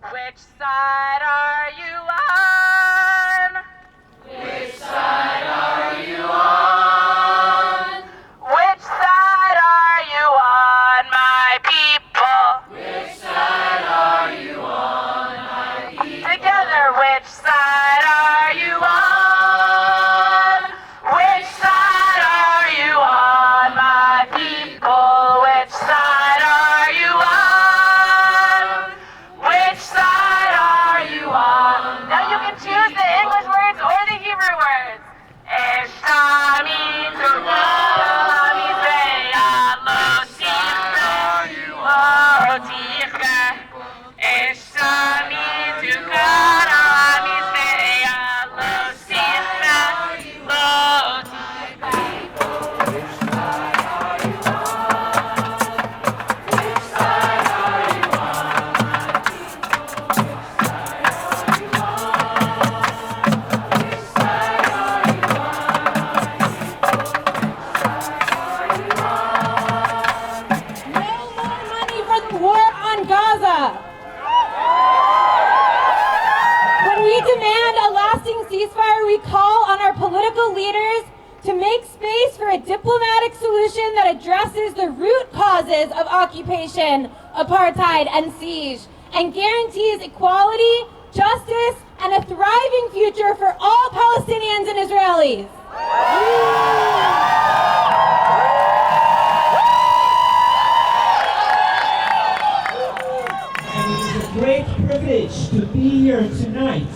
Which side are you on? Which side are you on? Which side are you on, my people? Which side are you on, my people? Together, which side are you on? Which side are you on, my people? Which side are you on? Which side are you on? Now you can choose the English words or the Hebrew words. Eshtami tukami zeya lo ticha. Eshtami tukami zeya lo ticha. When we demand a lasting ceasefire, we call on our political leaders to make space for a diplomatic solution that addresses the root causes of occupation, apartheid, and siege, and guarantees equality, justice, and a thriving future for all Palestinians and Israelis. Great privilege to be here tonight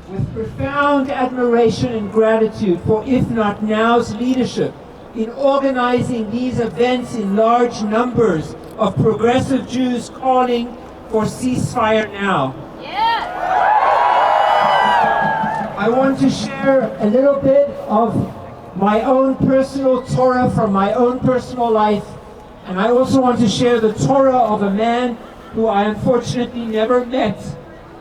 with profound admiration and gratitude for If Not Now's leadership in organizing these events in large numbers of progressive Jews calling for ceasefire now. I want to share a little bit of my own personal Torah from my own personal life, and I also want to share the Torah of a man who I unfortunately never met,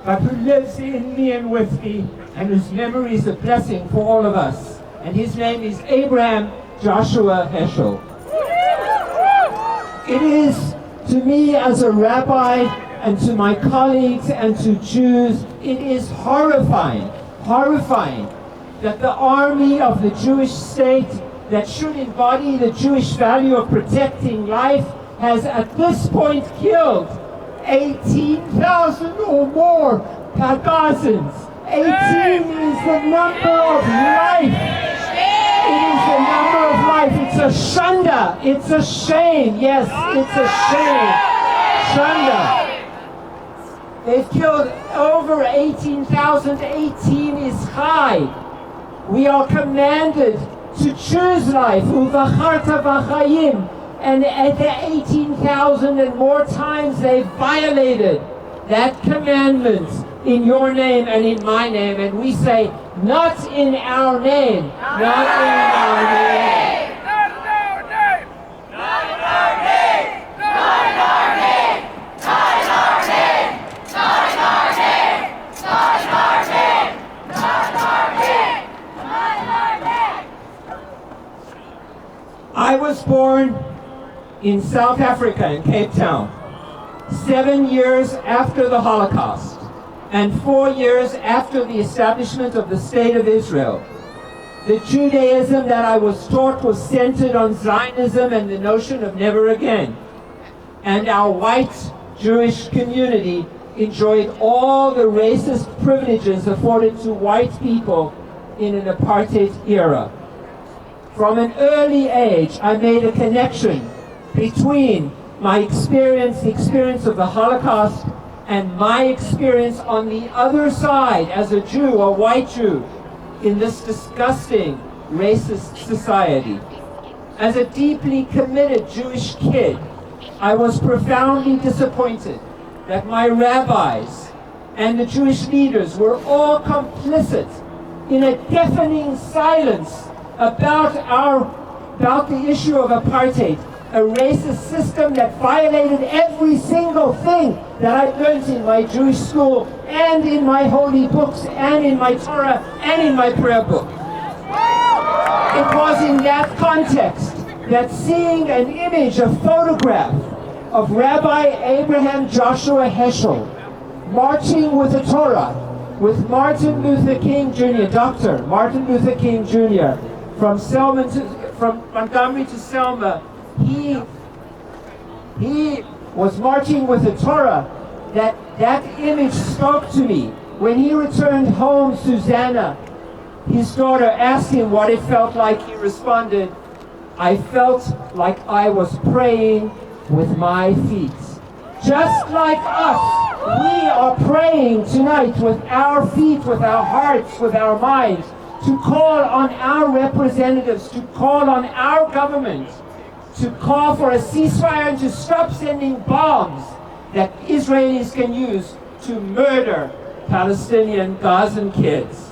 but who lives in me and with me, and whose memory is a blessing for all of us. And his name is Abraham Joshua Heschel. It is to me as a rabbi and to my colleagues and to Jews, it is horrifying that the army of the Jewish state that should embody the Jewish value of protecting life has at this point killed 18,000 or more Gazans. 18 is the number of life. It is the number of life. It's a shanda. It's a shame. Yes, it's a shame. Shanda. They've killed over 18,000. 18 is high. We are commanded to choose life. Uvacharta v'chayim. And at the 18,000 and more times they've violated that commandment in your name and in my name. And we say, not in our name. Not in our name. Not in our name. Not in our name. Not in our name. Not in our name. Not in our name. Not in our name. Not in our name. Not in our name. I was born in South Africa, in Cape Town, 7 years after the Holocaust, and 4 years after the establishment of the State of Israel. The Judaism that I was taught was centered on Zionism and the notion of never again. And our white Jewish community enjoyed all the racist privileges afforded to white people in an apartheid era. From an early age, I made a connection between my experience, the experience of the Holocaust, and my experience on the other side as a Jew, a white Jew, in this disgusting racist society. As a deeply committed Jewish kid, I was profoundly disappointed that my rabbis and the Jewish leaders were all complicit in a deafening silence about the issue of apartheid, a racist system that violated every single thing that I learned in my Jewish school and in my holy books and in my Torah and in my prayer book. It was in that context that seeing an image, a photograph of Rabbi Abraham Joshua Heschel marching with the Torah, with Martin Luther King Jr., Dr. Martin Luther King Jr., from Montgomery to Selma. He was marching with the Torah. That image spoke to me. When he returned home, Susanna, his daughter, asked him what it felt like. He responded, "I felt like I was praying with my feet." Just like us, we are praying tonight with our feet, with our hearts, with our minds, to call on our representatives, to call on our government, to call for a ceasefire and to stop sending bombs that Israelis can use to murder Palestinian Gazan kids.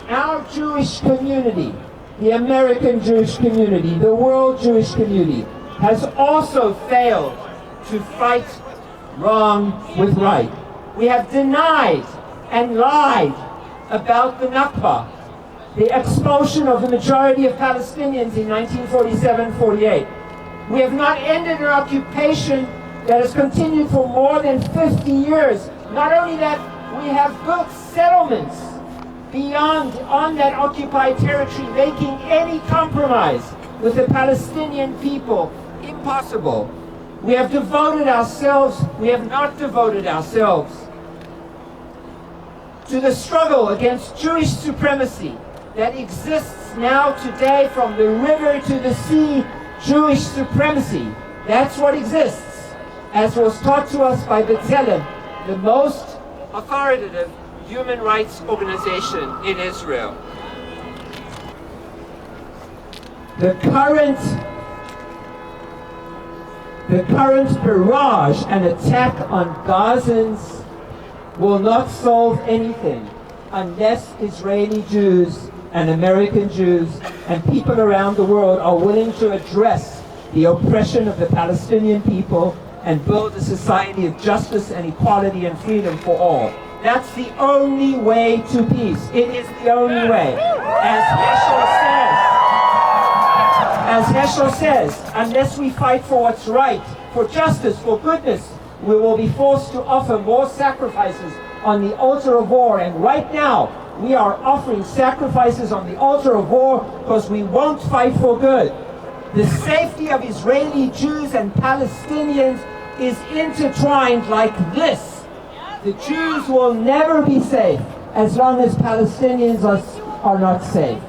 Our Jewish community, the American Jewish community, the world Jewish community, has also failed to fight wrong with right. We have denied and lied about the Nakba, the expulsion of the majority of Palestinians in 1947-48. We have not ended an occupation that has continued for more than 50 years. Not only that, we have built settlements beyond on that occupied territory, making any compromise with the Palestinian people impossible. We have not devoted ourselves to the struggle against Jewish supremacy that exists now today, from the river to the sea. Jewish supremacy, that's what exists, as was taught to us by B'Tselem, the most authoritative human rights organization in Israel. The current barrage and attack on Gazans will not solve anything unless Israeli Jews and American Jews and people around the world are willing to address the oppression of the Palestinian people and build a society of justice and equality and freedom for all. That's the only way to peace. It is the only way. As Heschel says, unless we fight for what's right, for justice, for goodness, we will be forced to offer more sacrifices on the altar of war. And right now, we are offering sacrifices on the altar of war because we won't fight for good. The safety of Israeli Jews and Palestinians is intertwined like this. The Jews will never be safe as long as Palestinians are not safe.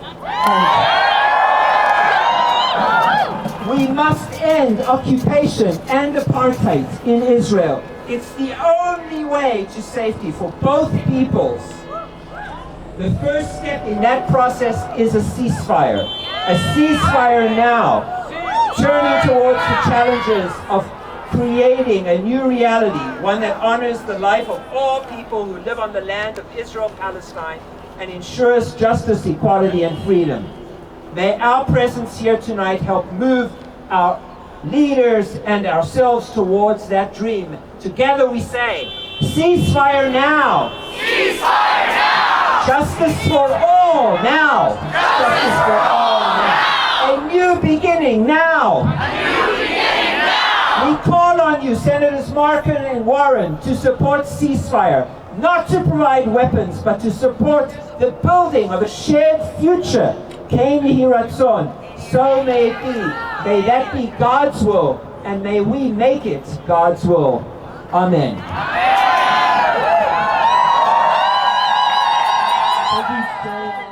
And we must end occupation and apartheid in Israel. It's the only way to safety for both peoples. The first step in that process is a ceasefire. A ceasefire now, turning towards the challenges of creating a new reality, one that honors the life of all people who live on the land of Israel, Palestine, and ensures justice, equality, and freedom. May our presence here tonight help move our leaders and ourselves towards that dream. Together we say, ceasefire now! Ceasefire now! Justice for all now! Justice for all now! A new beginning now! A new beginning now! We call on you, Senators Markin and Warren, to support ceasefire, not to provide weapons, but to support the building of a shared future. Kein Yehi Ratzon. So may it be. May that be God's will, and may we make it God's will. Amen. Thank you.